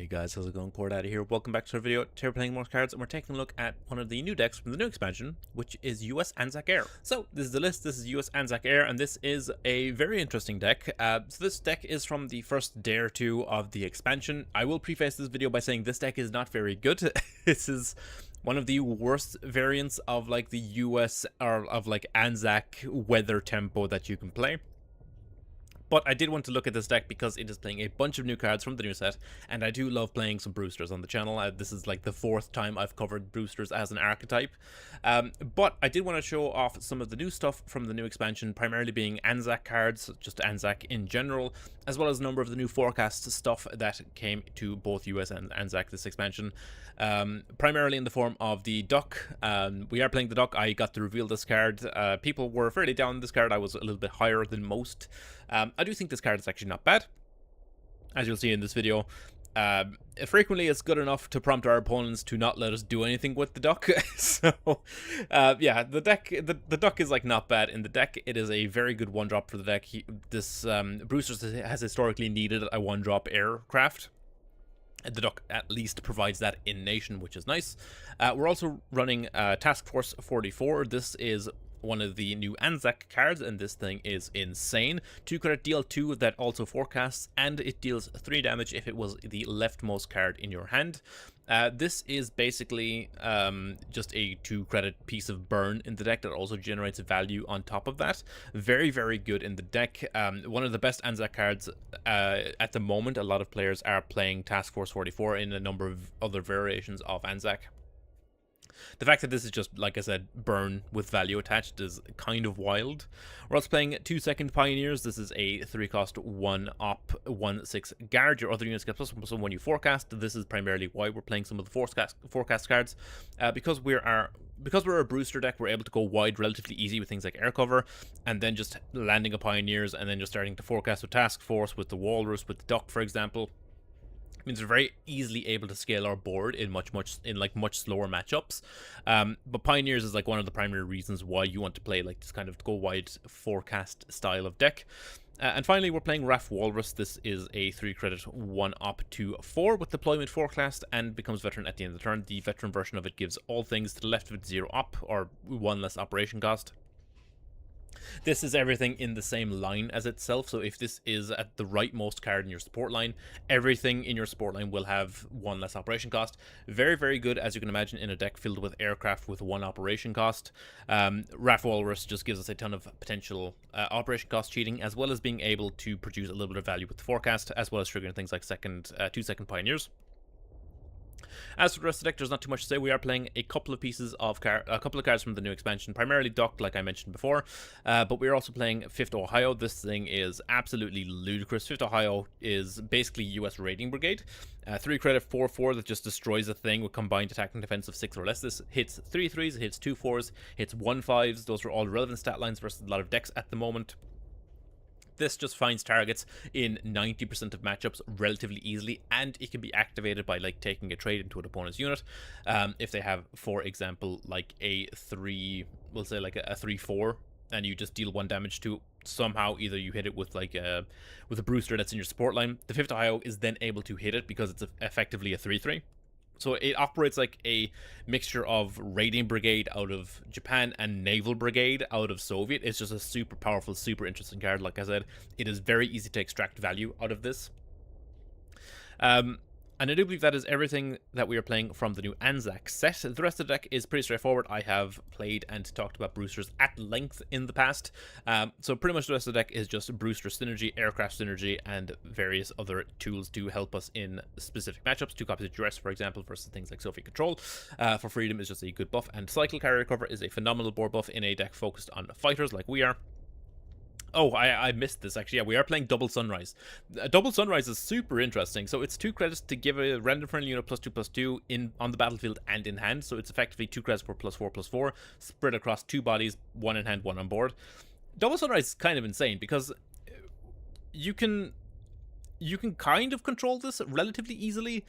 Hey guys, how's it going? CoreData here. Welcome back to our video. Today we're playing more cards and we're taking a look at one of the new decks from the new expansion, which is US ANZAC Air. So this is the list. This is US ANZAC Air, and this is a very interesting deck. So this deck is from the first day or two of the expansion. I will preface this video by saying this deck is not very good. This is one of the worst variants of like the US or of like ANZAC weather tempo that you can play. But I did want to look at this deck because it is playing a bunch of new cards from the new set, and I do love playing some Brewsters on the channel. This is like the fourth time I've covered Brewsters as an archetype. But I did want to show off some of the new stuff from the new expansion, primarily being ANZAC cards, just ANZAC in general, as well as a number of the new forecast stuff that came to both US and ANZAC this expansion. Primarily in the form of the Duck. We are playing the Duck. I got to reveal this card. People were fairly down on this card. I was a little bit higher than most. I do think this card is actually not bad, as you'll see in this video. Frequently it's good enough to prompt our opponents to not let us do anything with the Duck. So yeah, the Duck is like not bad in the deck. It is a very good one drop for the deck. This Brewsters has historically needed a one drop aircraft. The Duck at least provides that in Nation, which is nice. We're also running Task Force 44. This is one of the new ANZAC cards, and this thing is insane. 2 credit, deal 2 that also forecasts, and it deals 3 damage if it was the leftmost card in your hand. This is basically just a 2 credit piece of burn in the deck that also generates value on top of that. Very, very good in the deck. One of the best ANZAC cards at the moment. A lot of players are playing Task Force 44 in a number of other variations of ANZAC. The fact that this is just, like I said, burn with value attached is kind of wild. We're also playing 2-second Pioneers. This is a 3-cost 1-op 1/6 guard. Your other units get +1/+1 when you forecast. This is primarily why we're playing some of the forecast cards. Because we're a Brewster deck, we're able to go wide relatively easy with things like air cover, and then just landing a Pioneers, and then just starting to forecast with Task Force, with the Walrus, with the Duck, for example. Means we're very easily able to scale our board in much slower matchups. But Pioneers is like one of the primary reasons why you want to play like this kind of go wide forecast style of deck. And finally, we're playing RAF Walrus. This is a 3 credit 1-op 2/4 with deployment forecast and becomes veteran at the end of the turn. The veteran version of it gives all things to the left of it 0-op or 1 less operation cost. This is everything in the same line as itself, so if this is at the rightmost card in your support line, everything in your support line will have 1 less operation cost. Very, very good, as you can imagine, in a deck filled with aircraft with 1 operation cost. RAF Walrus just gives us a ton of potential operation cost cheating, as well as being able to produce a little bit of value with the forecast, as well as triggering things like 2-second Pioneers. As for the rest of the deck, there's not too much to say. We are playing a couple of pieces of cards from the new expansion, primarily Duck, like I mentioned before, but we're also playing 5th Ohio. This thing is absolutely ludicrous. 5th Ohio is basically US Raiding Brigade. 3 credit 4/4 that just destroys a thing with combined attack and defense of 6 or less. This hits 3 3s, it hits 2 4s, hits 1 5s. Those are all relevant stat lines versus a lot of decks at the moment. This just finds targets in 90% of matchups relatively easily, and it can be activated by like taking a trade into an opponent's unit. If they have, for example, like a 3, we'll say like a 3/4, and you just deal 1 damage to somehow either you hit it with like a Brewster that's in your support line. The 5th Ohio is then able to hit it because it's effectively a 3/3. So it operates like a mixture of Raiding Brigade out of Japan and Naval Brigade out of Soviet. It's just a super powerful, super interesting card. Like I said, it is very easy to extract value out of this. And I do believe that is everything that we are playing from the new ANZAC set. The rest of the deck is pretty straightforward. I have played and talked about Brewsters at length in the past. So pretty much the rest of the deck is just Brewster synergy, aircraft synergy, and various other tools to help us in specific matchups. 2 copies of Duress, for example, versus things like Soviet Control. For Freedom is just a good buff. And Cycle Carrier Cover is a phenomenal board buff in a deck focused on fighters like we are. Oh, I missed this, actually. Yeah, we are playing Double Sunrise. Double Sunrise is super interesting. So it's 2 credits to give a random friendly unit +2/+2 on the battlefield and in hand. So it's effectively 2 credits for +4/+4, spread across 2 bodies, 1 in hand, 1 on board. Double Sunrise is kind of insane because you can kind of control this relatively easily.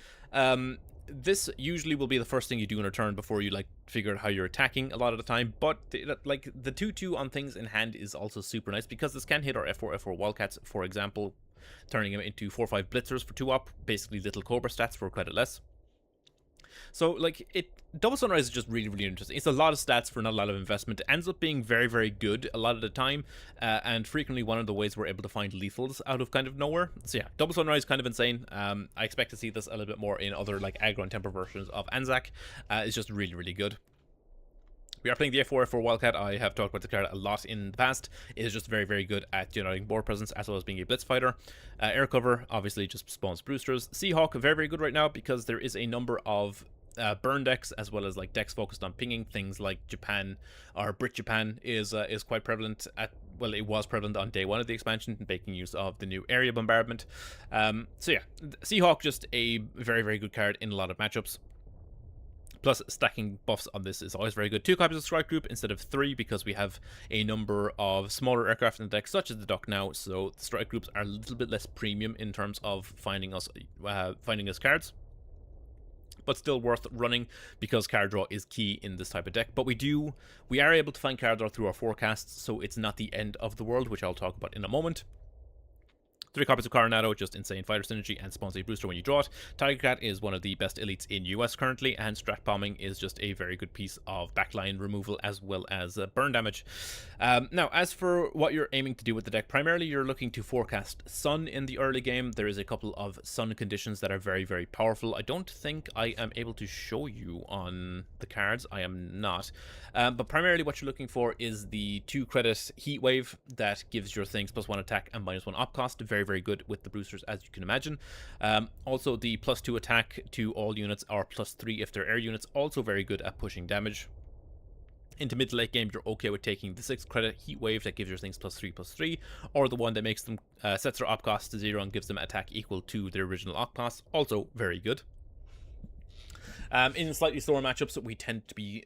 This usually will be the first thing you do in a turn before you like figure out how you're attacking a lot of the time, but like the 2/2 on things in hand is also super nice because this can hit our F4 Wildcats, for example. turning him into 4 or 5 blitzers for 2 op, basically little Cobra stats for credit less. So, like, Double Sunrise is just really, really interesting. It's a lot of stats for not a lot of investment. It ends up being very, very good a lot of the time, and frequently one of the ways we're able to find lethals out of kind of nowhere. So yeah, Double Sunrise is kind of insane. I expect to see this a little bit more in other, like, aggro and temper versions of ANZAC. It's just really, really good. We are playing the F4 Wildcat. I have talked about the card a lot in the past. It is just very, very good at generating board presence as well as being a blitz fighter. Air cover obviously just spawns boosters. Seahawk, very, very good right now because there is a number of burn decks as well as like decks focused on pinging. Things like Japan or Brit Japan is quite prevalent at, well, it was prevalent on day 1 of the expansion, making use of the new area bombardment. So yeah, Seahawk just a very, very good card in a lot of matchups. Plus, stacking buffs on this is always very good. 2 copies of Strike Group instead of 3 because we have a number of smaller aircraft in the deck, such as the Duck now. So the Strike Groups are a little bit less premium in terms of finding us cards, but still worth running because card draw is key in this type of deck. But we are able to find card draw through our forecasts, so it's not the end of the world, which I'll talk about in a moment. 3 copies of Coronado, just insane fighter synergy and spawns a booster when you draw it. Tiger Cat is one of the best elites in US currently, and Strat Bombing is just a very good piece of backline removal as well as burn damage. Now, as for what you're aiming to do with the deck, primarily you're looking to forecast Sun in the early game. There is a couple of Sun conditions that are very, very powerful. I don't think I am able to show you on the cards. I am not. But primarily what you're looking for is the 2-credit Heat Wave that gives your things +1 attack and -1 op cost. Very, very good with the boosters, as you can imagine. Also, the +2 attack to all units or +3 if they're air units, also very good at pushing damage. Into mid to late game, you're okay with taking the 6-credit Heat Wave that gives your things +3/+3, or the one that makes them sets their op cost to 0 and gives them attack equal to their original op cost. Also very good. In slightly slower matchups, we tend to be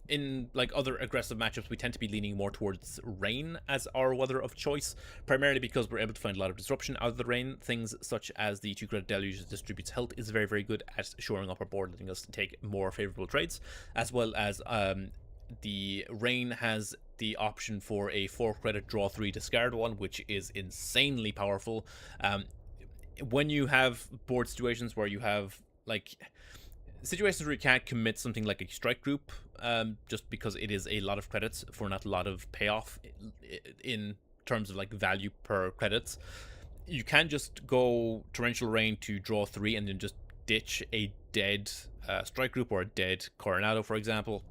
in like other aggressive matchups, we tend to be leaning more towards rain as our weather of choice, primarily because we're able to find a lot of disruption out of the rain. Things such as the 2-credit Deluge that distributes health is very, very good at shoring up our board, letting us take more favorable trades, as well as the rain has the option for a 4-credit draw 3 discard 1, which is insanely powerful. When you have board situations where you have like situations where you can't commit something like a strike group, just because it is a lot of credits for not a lot of payoff in terms of like value per credits, you can just go Torrential Rain to draw 3 and then just ditch a dead strike group or a dead Coronado, for example.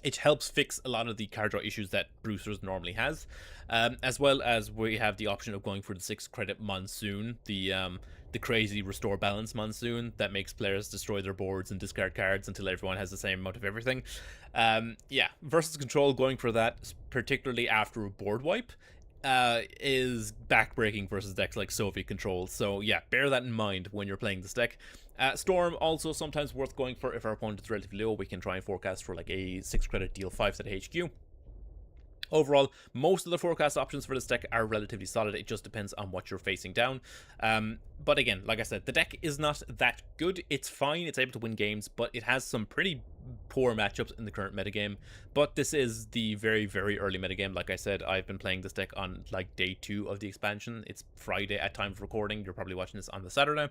It helps fix a lot of the card draw issues that Bruisers normally has, as well as we have the option of going for the 6-credit Monsoon, the crazy restore balance Monsoon that makes players destroy their boards and discard cards until everyone has the same amount of everything. Yeah, versus control, going for that, particularly after a board wipe, is backbreaking versus decks like Soviet Control. So yeah, bear that in mind when you're playing this deck. Storm also sometimes worth going for if our opponent is relatively low. We can try and forecast for like a 6-credit deal 5 at HQ. Overall, most of the forecast options for this deck are relatively solid. It just depends on what you're facing down. But again, like I said, the deck is not that good. It's fine, it's able to win games, but it has some pretty poor matchups in the current metagame. But this is the very, very early metagame. Like I said, I've been playing this deck on like day 2 of the expansion. It's Friday at time of recording. You're probably watching this on the Saturday.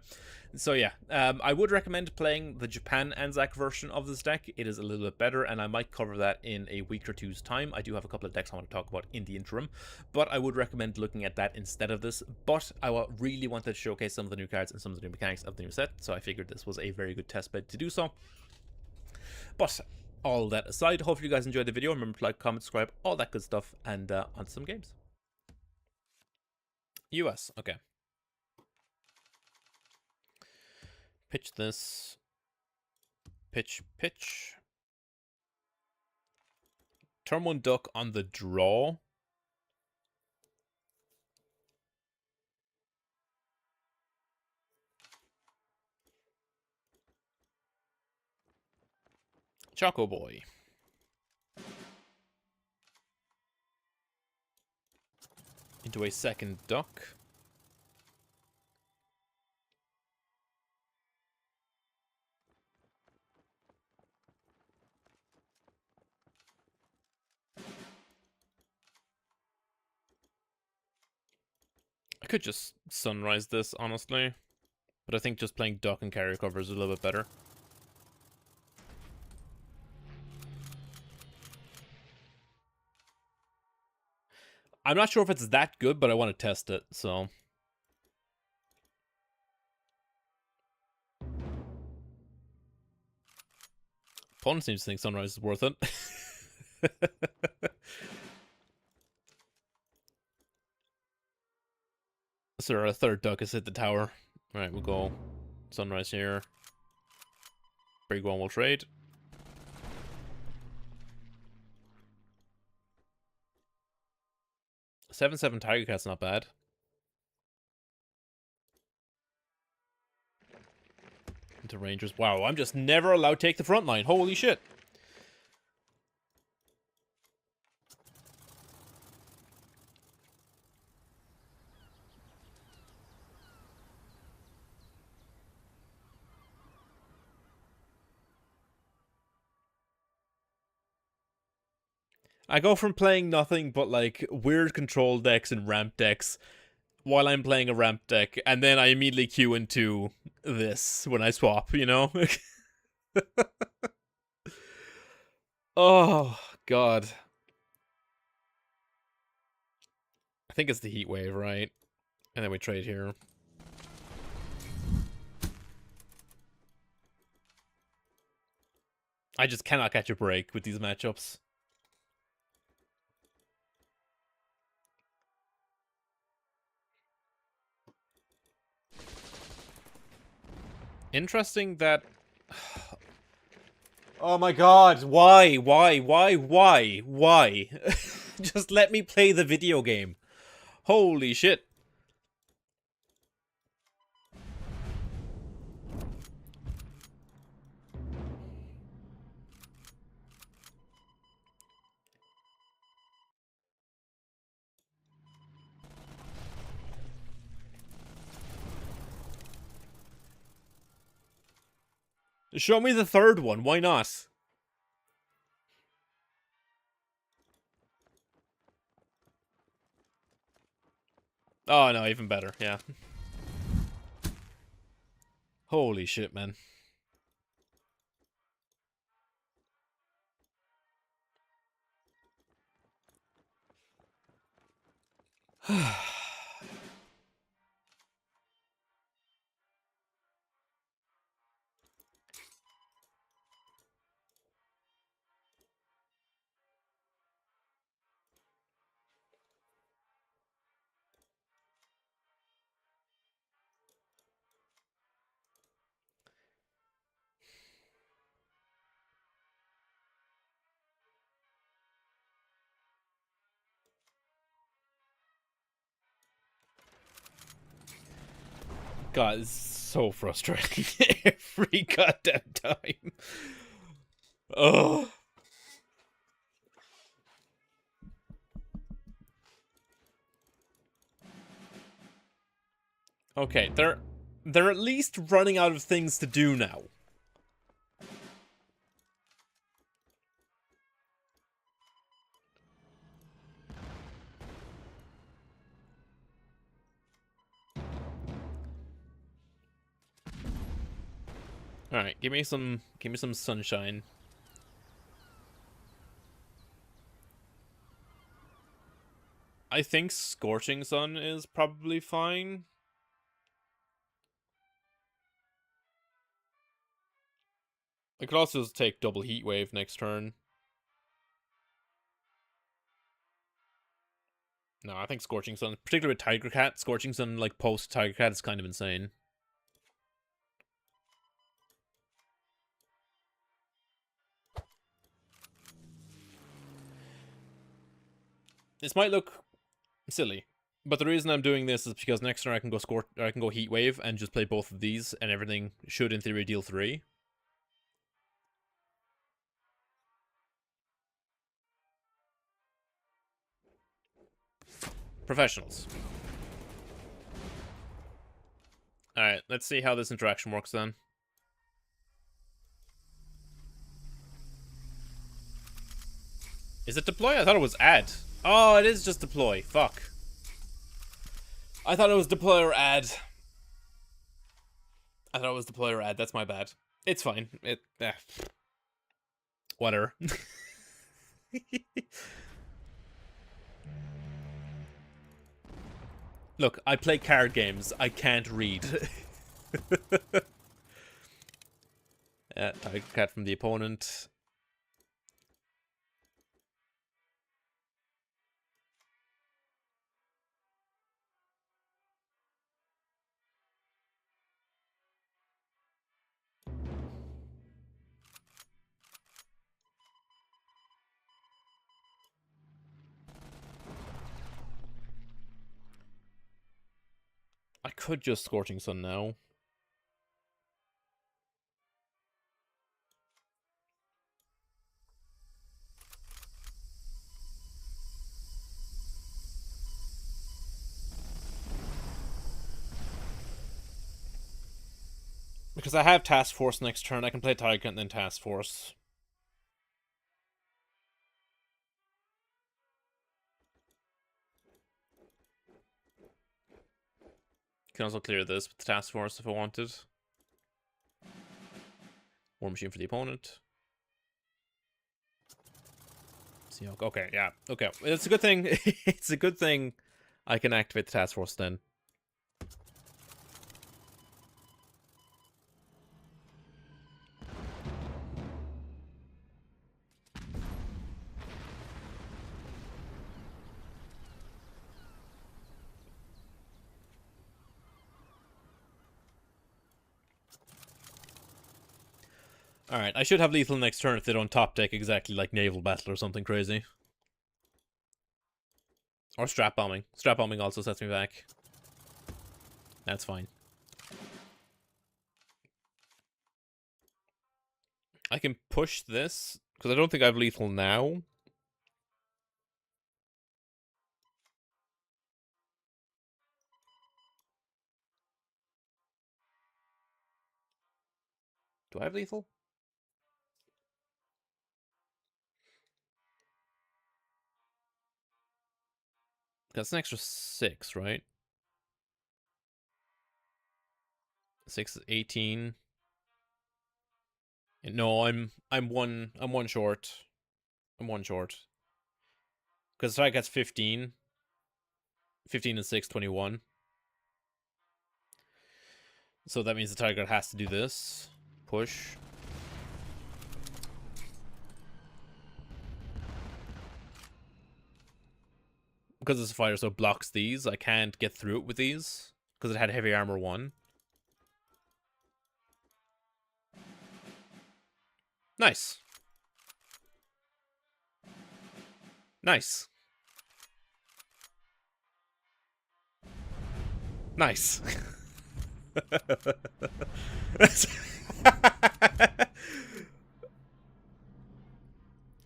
So yeah, I would recommend playing the Japan ANZAC version of this deck. It is a little bit better, and I might cover that in a week or two's time. I do have a couple of decks I want to talk about in the interim, but I would recommend looking at that instead of this. But I really wanted to showcase some of the new cards and some of the new mechanics of the new set, so I figured this was a very good test bed to do so. But all that aside, hopefully you guys enjoyed the video. Remember to like, comment, subscribe, all that good stuff, and on to some games. US, okay. Pitch this. Pitch. Turn 1 Duck on the draw. Choco Boy. Into a 2nd Duck. could just sunrise this, honestly. But I think just playing duck and carrier cover is a little bit better. I'm not sure if it's that good, but I want to test it, so... Opponent seems to think sunrise is worth it. So our third duck has hit the tower. Alright, we'll go sunrise here. Big one will trade. Seven Tiger Cat's not bad. Into Rangers. Wow, I'm just never allowed to take the front line. Holy shit. I go from playing nothing but, like, weird control decks and ramp decks while I'm playing a ramp deck, and then I immediately queue into this when I swap, you know? Oh, God. I think it's the heat wave, right? And then we trade here. I just cannot catch a break with these matchups. Interesting that... Oh my god, why? Just let me play the video game. Holy shit. Show me the third one, why not? Oh no, even better, yeah. Holy shit, man. God, it's so frustrating every goddamn time. Oh. Okay, they're at least running out of things to do now. All right, give me some sunshine. I think Scorching Sun is probably fine. I could also just take double Heat Wave next turn. No, I think Scorching Sun, particularly with Tiger Cat, Scorching Sun, like, post Tiger Cat is kind of insane. This might look silly, but the reason I'm doing this is because next turn I can go Heat Wave and just play both of these, and everything should, in theory, deal 3. Professionals. Alright, let's see how this interaction works then. Is it deploy? I thought it was add. Oh, it is just deploy. Fuck. I thought it was deployer ad. I thought it was deployer ad. That's my bad. It's fine. Whatever. Look, I play card games. I can't read. Tiger cat from the opponent. I could just Scorching Sun now. Because I have Task Force next turn, I can play Tiger and then Task Force. Can also clear this with the Task Force if I wanted. War Machine for the opponent. Okay, yeah, okay. It's a good thing. It's a good thing I can activate the Task Force then. Alright, I should have lethal next turn if they don't top deck exactly like Naval Battle or something crazy. Or Strap Bombing. Strap Bombing also sets me back. That's fine. I can push this, because I don't think I have lethal now. Do I have lethal? That's an extra 6, right? 6 is 18. No, I'm one short. I'm one short. Because strike gets 15. 15 and 6, 21. So that means the target has to do this. Push. Because it's a fighter, so it blocks these. I can't get through it with these. Because it had heavy armor 1. Nice. Nice. Nice.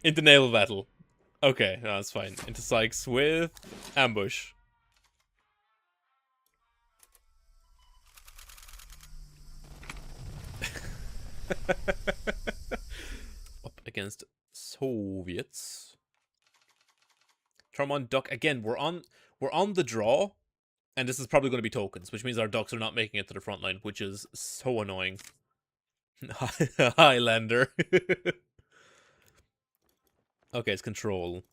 Into naval battle. Okay, no, that's fine. Into Sykes with ambush. Up against Soviets. Tramon duck again. We're on the draw, and this is probably going to be tokens, which means our ducks are not making it to the front line, which is so annoying. Highlander. Okay, it's control.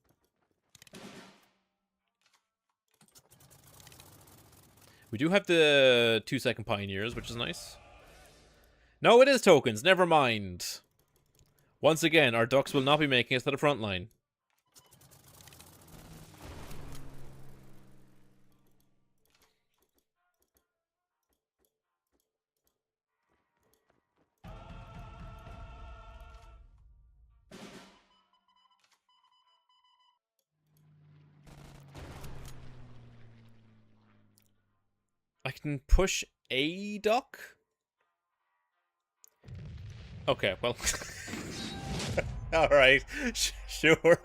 We do have the 2-second pioneers, which is nice. No, it is tokens. Never mind. Once again, our ducks will not be making it to the front line. I can push a duck? Okay, well. Alright, sure.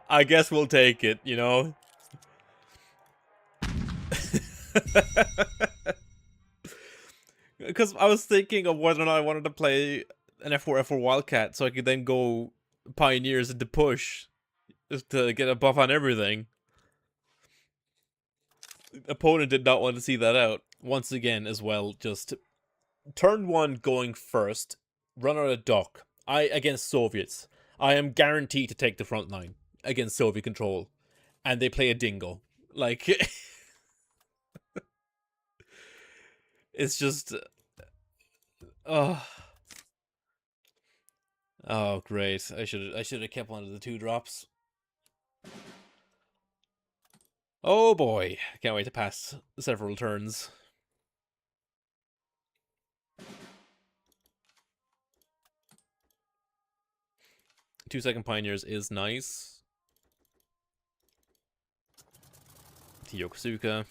I guess we'll take it, you know? Because I was thinking of whether or not I wanted to play an F4 Wildcat so I could then go Pioneers into push just to get a buff on everything. Opponent did not want to see that out. Once again, as well, just turn 1 going first, run out of dock. Against Soviets. I am guaranteed to take the front line against Soviet control. And they play a dingo. Like, it's just... Oh, oh great. I should have kept one of the 2 drops. Oh boy. Can't wait to pass several turns. 2-second Pioneers is nice. To Yokosuka.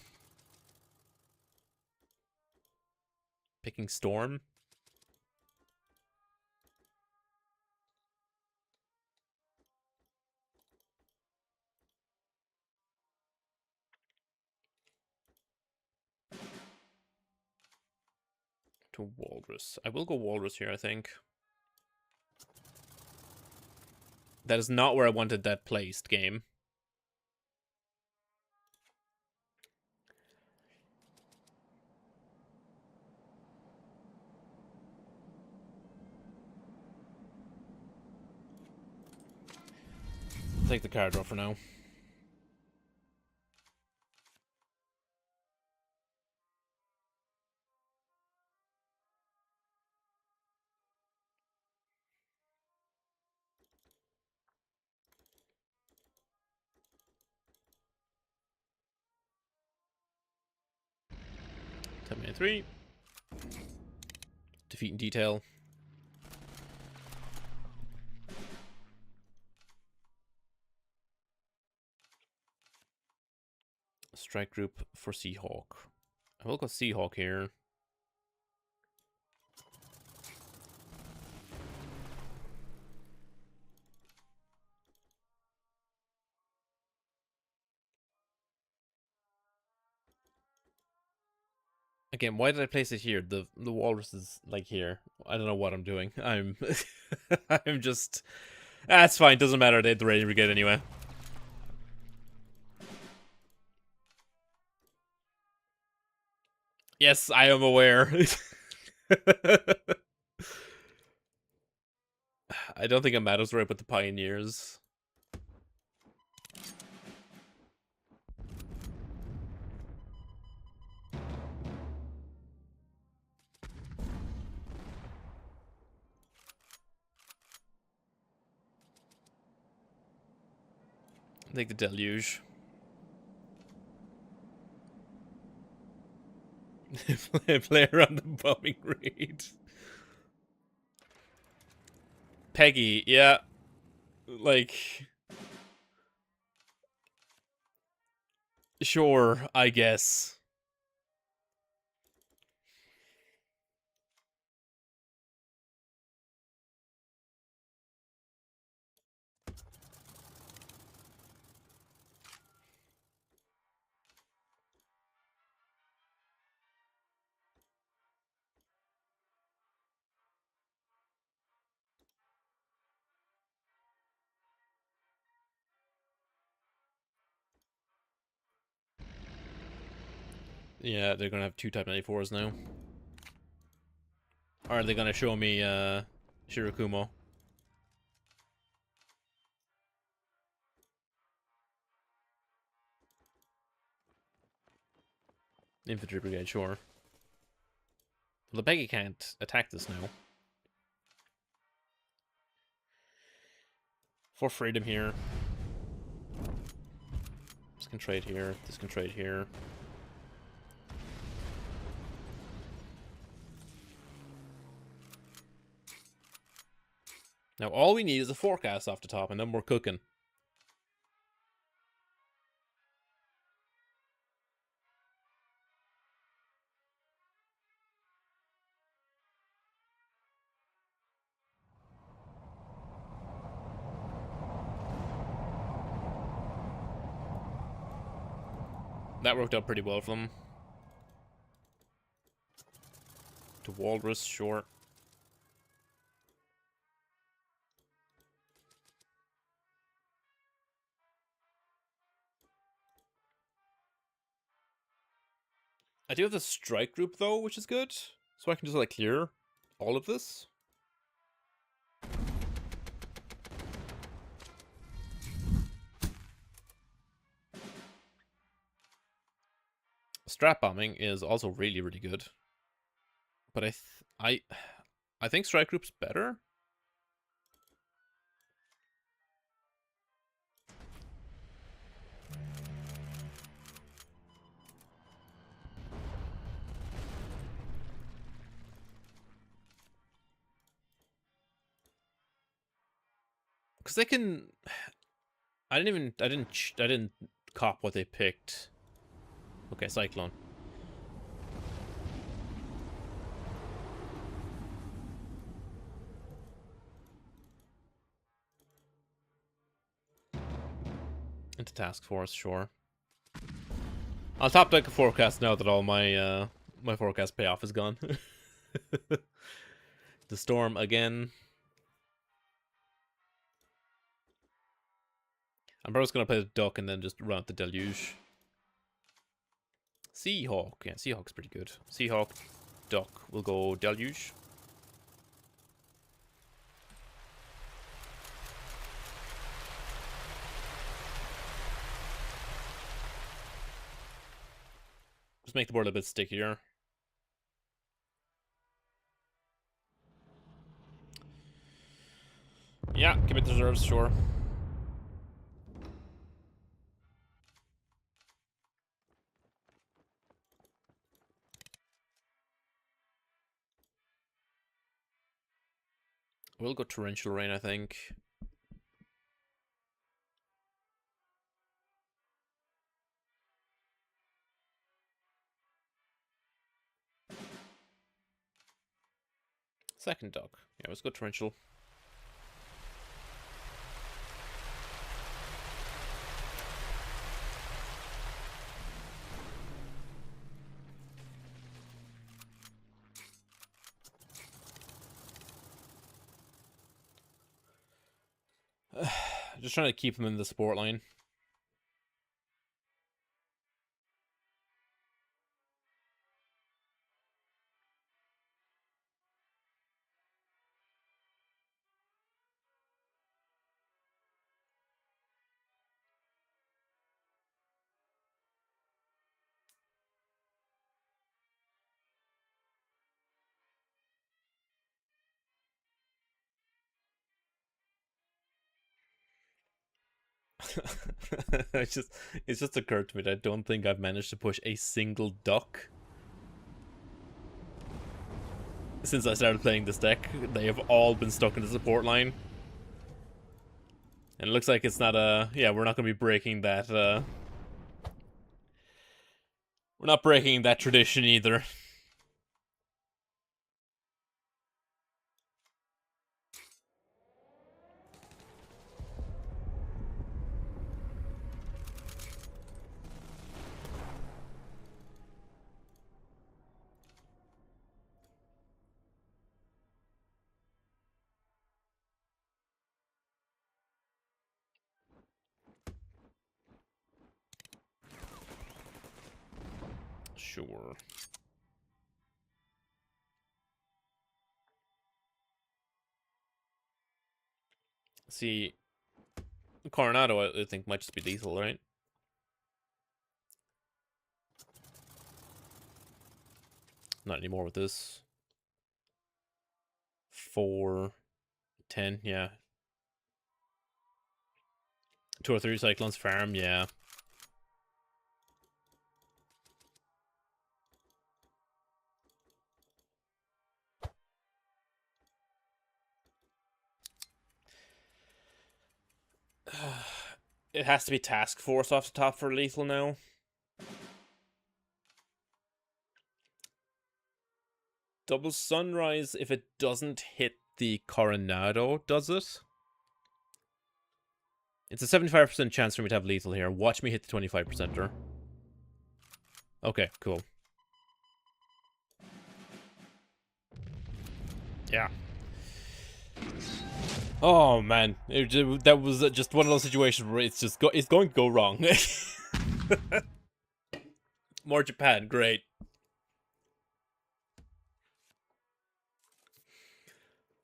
Picking Storm. To Walrus. I will go Walrus here, I think. That is not where I wanted that placed, game. Take the card draw for now. -3. Defeat in detail. Strike group for Seahawk. I will go Seahawk here. Again, why did I place it here? The walrus is like here. I don't know what I'm doing. I'm I'm just that's fine, doesn't matter, they had the raiding brigade anyway. Yes, I am aware. I don't think it matters where I put the pioneers. Take the deluge. Player on the bombing raid. Peggy, yeah. Like, sure, I guess. Yeah, they're gonna have 2 Type 94s now. Or are they gonna show me Shirakumo? Infantry brigade, sure. Well, the Peggy can't attack this now. For freedom here. This can trade here. This can trade here. Now all we need is a forecast off the top, and then we're cooking. That worked out pretty well for them. To Walrus, sure. I do have the strike group though, which is good. So I can just like clear all of this. Strap bombing is also really, really good. But I think strike group's better. Because they can. I didn't cop what they picked. Okay, Cyclone. Into task force, sure. I'll top deck a forecast now that all my my forecast payoff is gone. The storm again. I'm probably just gonna play the duck and then just run out the deluge. Seahawk, yeah, Seahawk's pretty good. Seahawk, duck, will go deluge. Just make the board a bit stickier. Yeah, give it reserves, sure. We'll go torrential rain, I think. Second duck. Yeah, let's go torrential. Just trying to keep him in the support line. It's just occurred to me that I don't think I've managed to push a single duck since I started playing this deck. They have all been stuck in the support line. And it looks like it's not a... Yeah, we're not going to be breaking that... We're not breaking that tradition either. Sure. See, Coronado, I think, might just be lethal, right? Not anymore with this. 4, 10, yeah. 2 or 3 Cyclones farm, yeah. It has to be task force off the top for lethal now. Double Sunrise, if it doesn't hit the Coronado, does it? It's a 75% chance for me to have lethal here. Watch me hit the 25%er. Okay, cool. Yeah. Oh man, that was just one of those situations where it's going to go wrong. More Japan, great.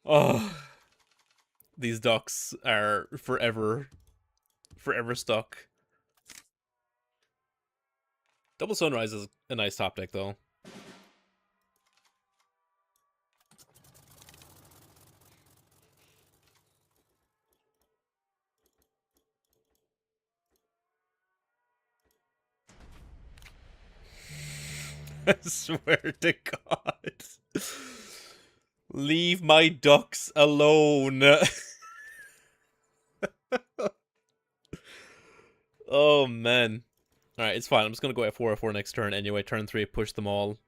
Oh, these ducks are forever stuck. Double Sunrise is a nice top deck, though. I swear to God. Leave my ducks alone. Oh, man. Alright, it's fine. I'm just gonna go F4, F4 next turn anyway. Turn 3, push them all.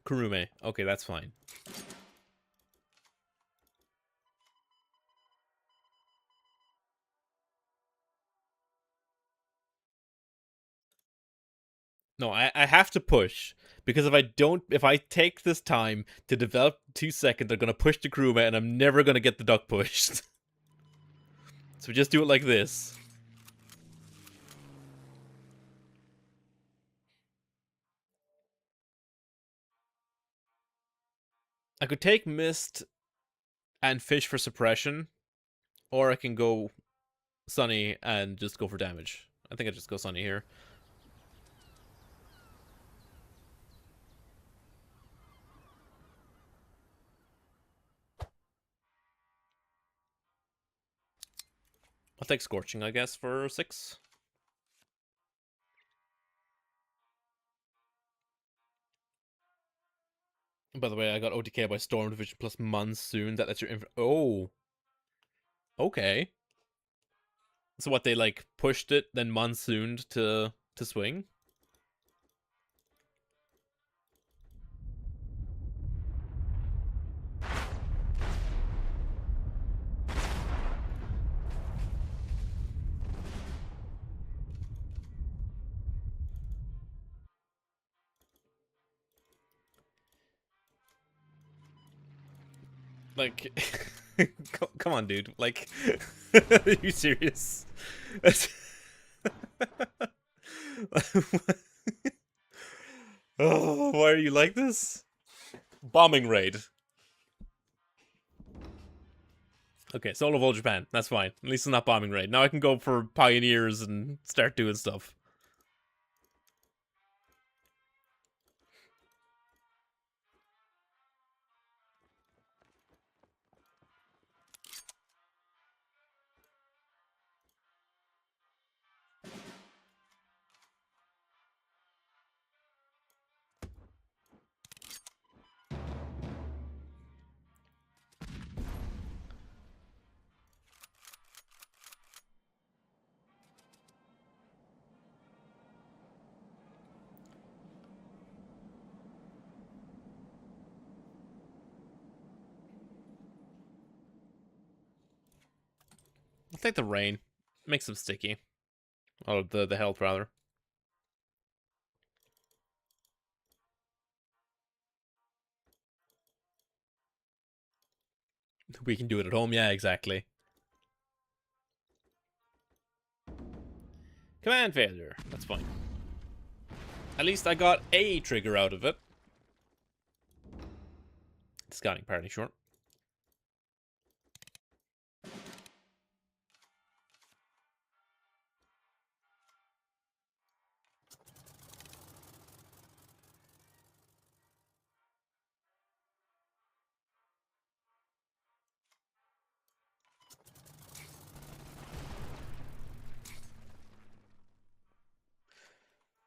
Kurume. Okay, that's fine. No, I have to push. Because if I take this time to develop 2 seconds, they're gonna push the Kurume and I'm never gonna get the duck pushed. So we just do it like this. I could take Mist and Fish for suppression, or I can go Sunny and just go for damage. I think I just go Sunny here. I'll take Scorching, I guess, for 6. By the way, I got OTK by Storm Division plus Monsoon. That lets your oh. Okay. So what, they like pushed it, then monsooned to swing? Like, come on, dude. Like, are you serious? Oh, why are you like this? Bombing raid. Okay, Soul of Old Japan. That's fine. At least it's not bombing raid. Now I can go for pioneers and start doing stuff. I'll take the rain. Makes them sticky. Oh, the health, rather. We can do it at home. Yeah, exactly. Command failure. That's fine. At least I got a trigger out of it. Scouting party, short.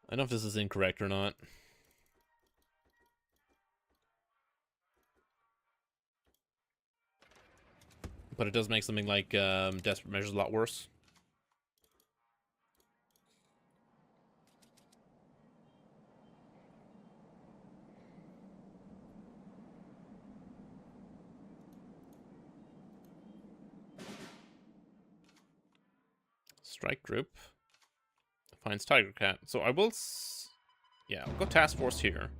I don't know if this is incorrect or not. But it does make something like Desperate Measures a lot worse. Strike group finds Tiger Cat. So I will... yeah, I'll go task force here.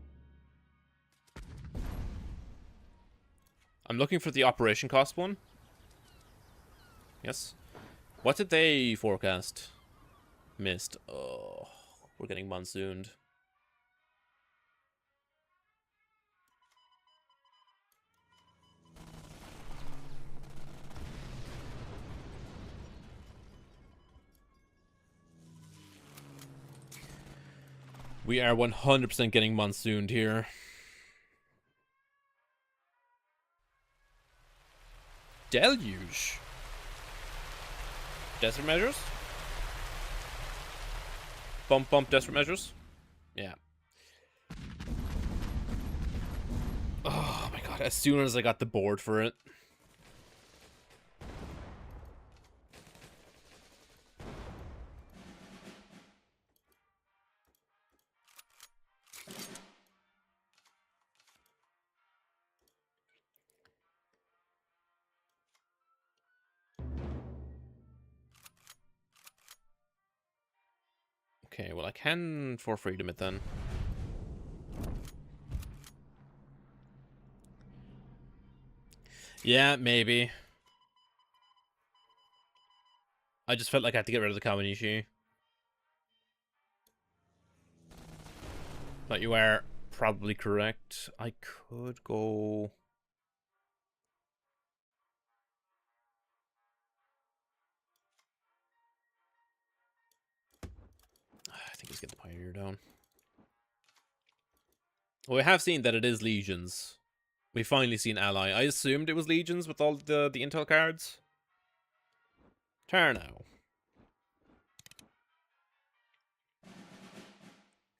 I'm looking for the operation cost one. Yes. What did they forecast? Missed. Oh, we're getting monsooned. We are 100% getting monsooned here. Deluge. Desert measures? Bump desert measures? Yeah. Oh my god, as soon as I got the board for it. Okay, well I can for freedom it then. Yeah, maybe. I just felt like I had to get rid of the Kawanishi. But you are probably correct. I could go... I think he's getting the Pioneer down. Well, we have seen that it is Legions. We've finally seen Ally. I assumed it was Legions with all the Intel cards. Turn now.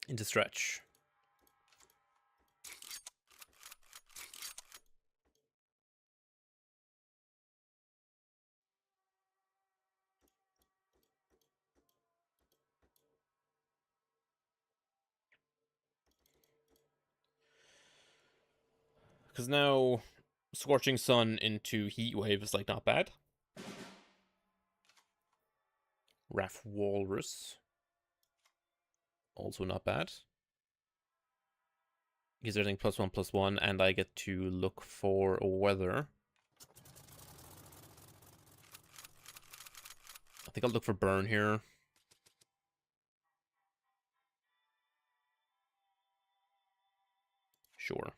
Into stretch. Because now Scorching Sun into Heat Wave is like not bad. Raf Walrus. Also not bad. Gives everything +1/+1, and I get to look for weather. I think I'll look for burn here. Sure.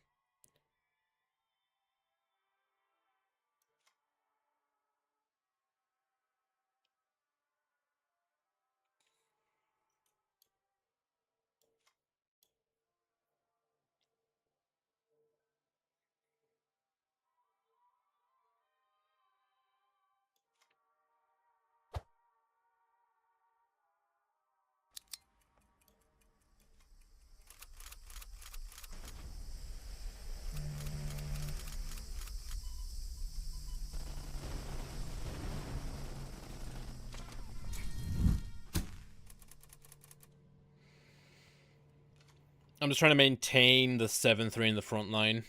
I'm just trying to maintain the 7-3 in the front line.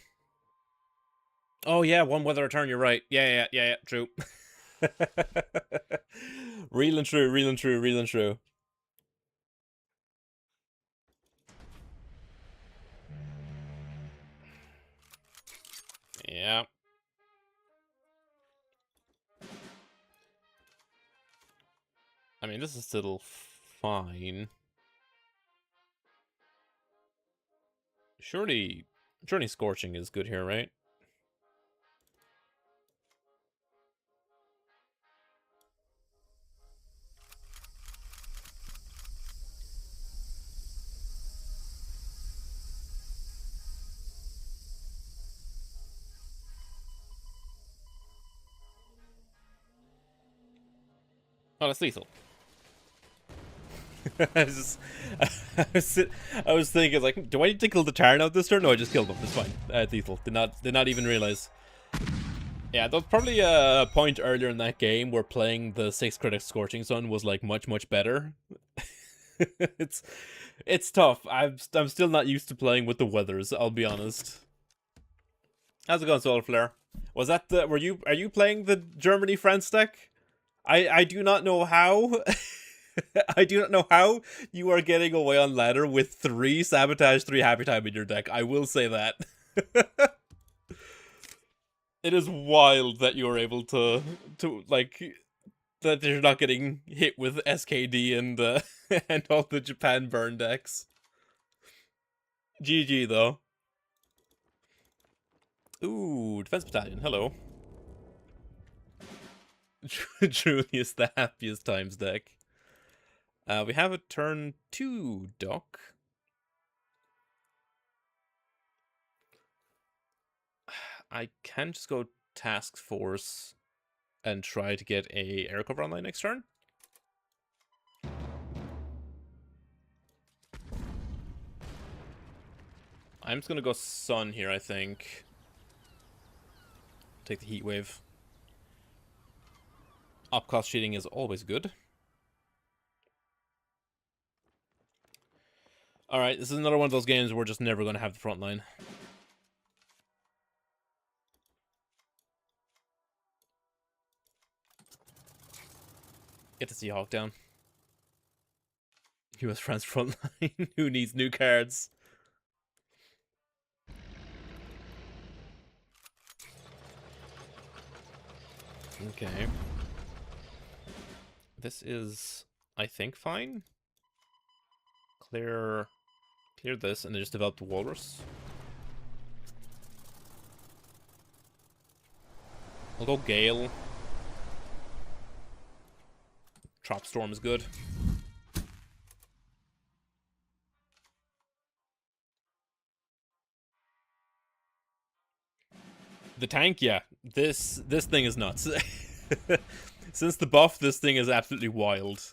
Oh yeah, one weather return, you're right. Yeah, true. Real and true, real and true, real and true. Yeah. I mean, this is still fine. Surely Scorching is good here, right? Oh, that's lethal. I was thinking, like, do I need to kill the Tarn out this turn? No, I just killed him. It's fine. Lethal. Did not even realize. Yeah, there was probably a point earlier in that game where playing the 6 critic Scorching Sun was like much better. It's tough. I'm still not used to playing with the weathers, I'll be honest. How's it going, Solar Flare? Was that the are you playing the Germany France deck? I do not know how. I do not know how you are getting away on ladder with 3 sabotage, 3 happy time in your deck. I will say that. It is wild that you are able to like, that you're not getting hit with SKD and and all the Japan burn decks. GG though. Ooh, Defense Battalion, hello. Truly is the happiest times deck. We have a turn 2 dock. I can just go Task Force and try to get a air cover online next turn. I'm just gonna go Sun here, I think. Take the Heat Wave. Upcost cheating is always good. Alright, this is another one of those games where we're just never gonna have the front line. Get to see Hawk down. US France frontline. Who needs new cards? Okay. This is, I think, fine. Clear this, and then just develop the Walrus. I'll go Gale. Trop Storm is good. The tank, yeah. This thing is nuts. Since the buff, this thing is absolutely wild.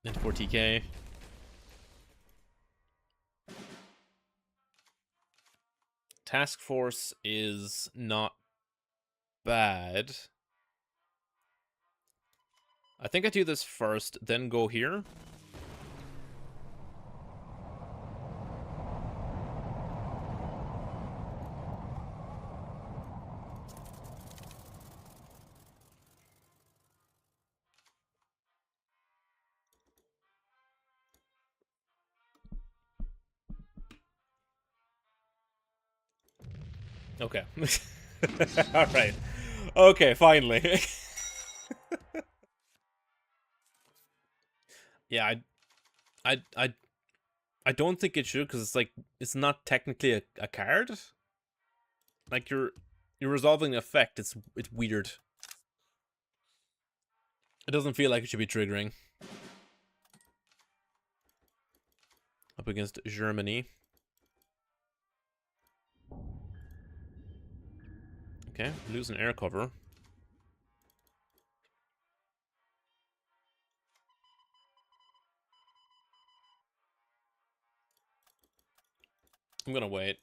Into 4 TK. Task Force is not bad. I think I do this first, then go here. Okay. Alright. Okay, finally. Yeah, I don't think it should, because it's like, it's not technically a card. Like, you're resolving an effect. It's weird. It doesn't feel like it should be triggering. Up against Germany. Okay, lose an air cover. I'm gonna wait.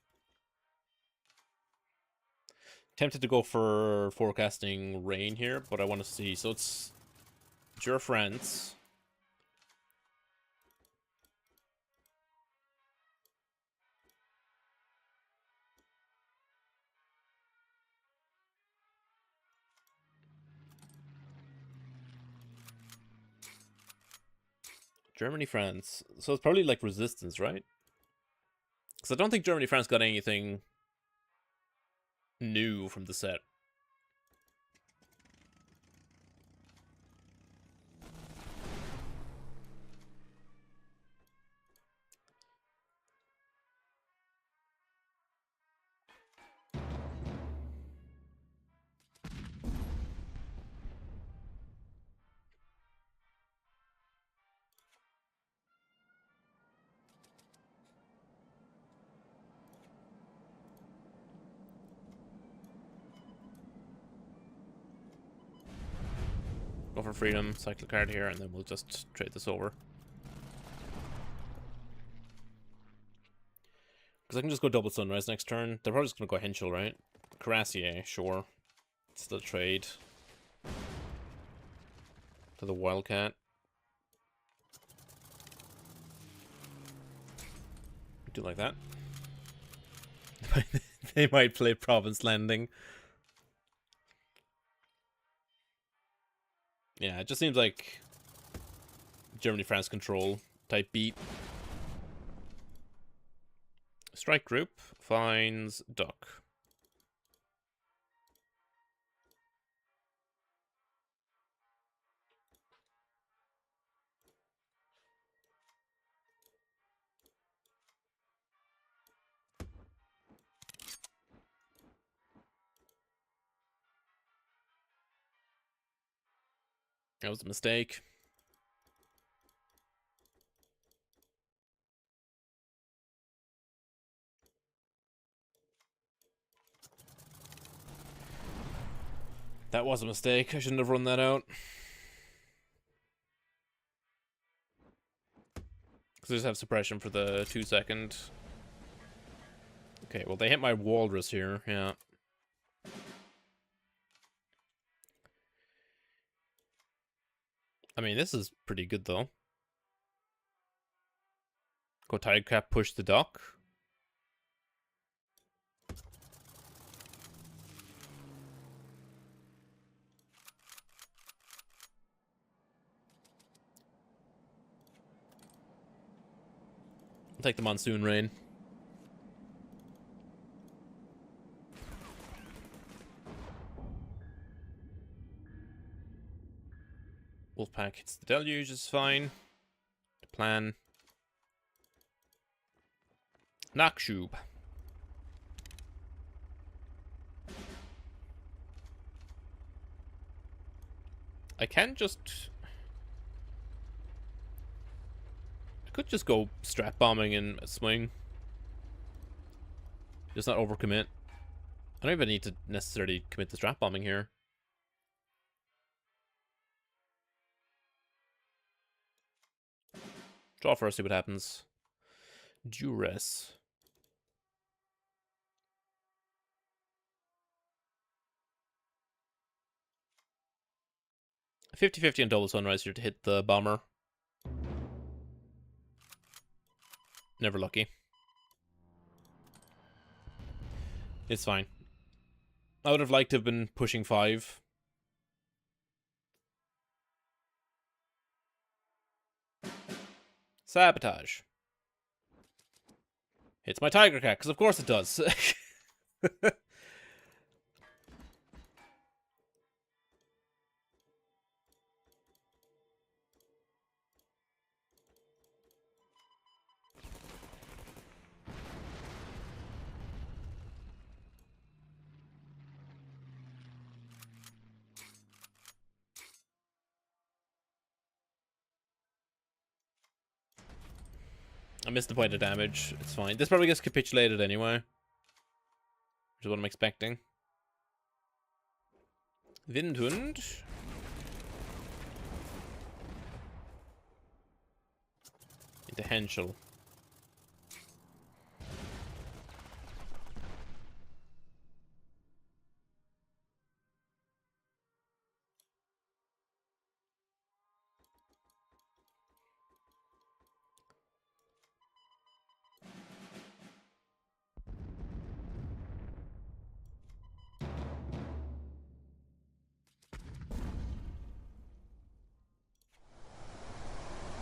Tempted to go for forecasting rain here, but I want to see. So it's your France. Germany, France. So it's probably like resistance, right? Because I don't think Germany, France got anything new from the set. Go for freedom, cycle a card here, and then we'll just trade this over. Because I can just go double Sunrise next turn. They're probably just going to go Henschel, right? Cuirassier, sure. Still trade. To the Wildcat. Do like that. They might play Province Landing. Yeah, it just seems like Germany-France control type beat. Strike group finds duck. That was a mistake. That was a mistake. I shouldn't have run that out. Because I just have suppression for the 2-second. Okay, well, they hit my walrus here. Yeah. I mean, this is pretty good, though. Go Tiger Cap, push the duck. I'll take the monsoon rain. Wolfpack hits the deluge, is fine. The plan. Nakshub. I can just... I could just go strat bombing and swing. Just not overcommit. I don't even need to necessarily commit to strat bombing here. Draw first, see what happens. Duress. 50-50 on double sunrise here to hit the bomber. Never lucky. It's fine. I would have liked to have been pushing 5. Sabotage. Hits my Tiger Cat, because of course it does. I missed the point of damage. It's fine. This probably gets capitulated anyway. Which is what I'm expecting. Windhund. Into Henschel.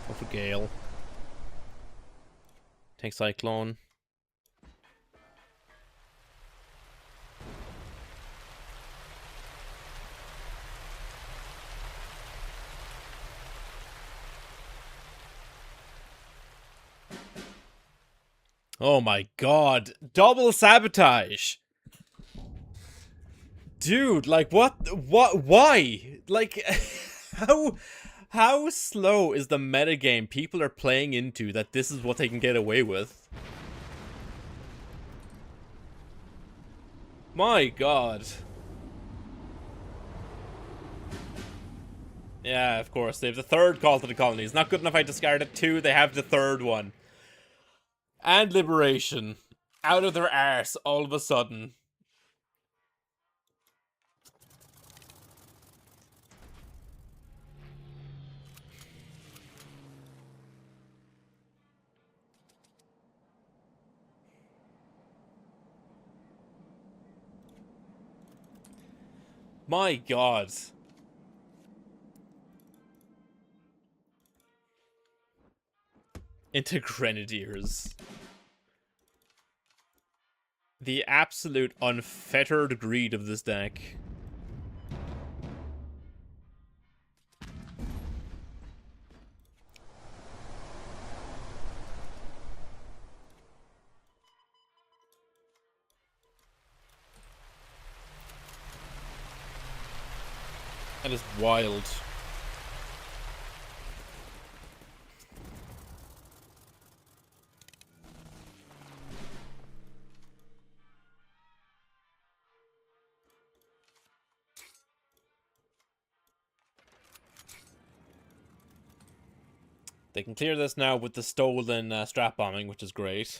Go for Gale. Take Cyclone. Oh my god. Double sabotage. Dude, like what, why? Like, how slow is the metagame people are playing into that this is what they can get away with? My god. Yeah, of course. They have the third call to the colonies. Not good enough I discarded 2, they have the third one. And liberation. Out of their arse all of a sudden. My god. into Grenadiers. The absolute unfettered greed of this deck. That is wild. They can clear this now with the stolen strap bombing, which is great.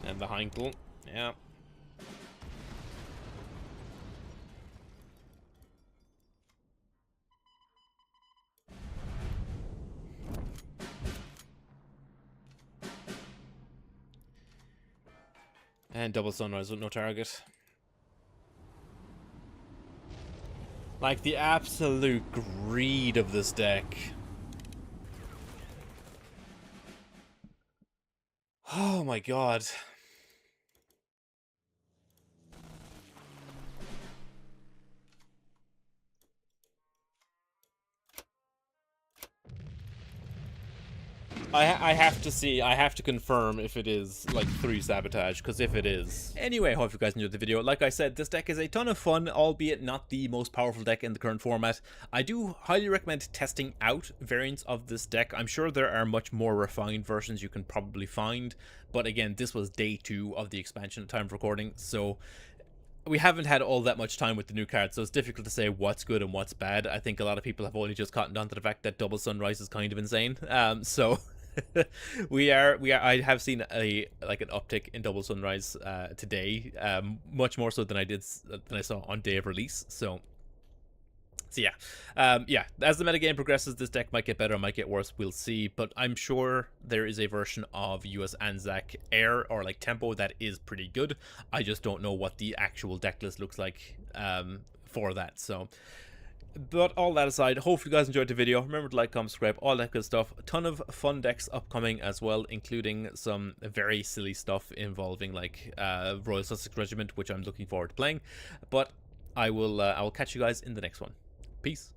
And the Heinkel, yeah. And double Sunrise with no target. Like, the absolute greed of this deck. Oh my god. I have to see, I have to confirm if it is, like, 3 Sabotage, because if it is... Anyway, I hope you guys enjoyed the video. Like I said, this deck is a ton of fun, albeit not the most powerful deck in the current format. I do highly recommend testing out variants of this deck. I'm sure there are much more refined versions you can probably find, but again, this was day 2 of the expansion at time of recording, so... We haven't had all that much time with the new cards, so it's difficult to say what's good and what's bad. I think a lot of people have only just cottoned on to the fact that Double Sunrise is kind of insane. So I have seen an uptick in Double Sunrise today, much more so than I saw on day of release. So yeah, as the metagame progresses, this deck might get better, might get worse, we'll see, but I'm sure there is a version of US ANZAC Air or like Tempo that is pretty good. I just don't know what the actual deck list looks like for that. So, but all that aside, hopefully you guys enjoyed the video. Remember to like, comment, subscribe, all that good stuff. A ton of fun decks upcoming as well, including some very silly stuff involving like Royal Sussex Regiment, which I'm looking forward to playing. But I will catch you guys in the next one. Peace.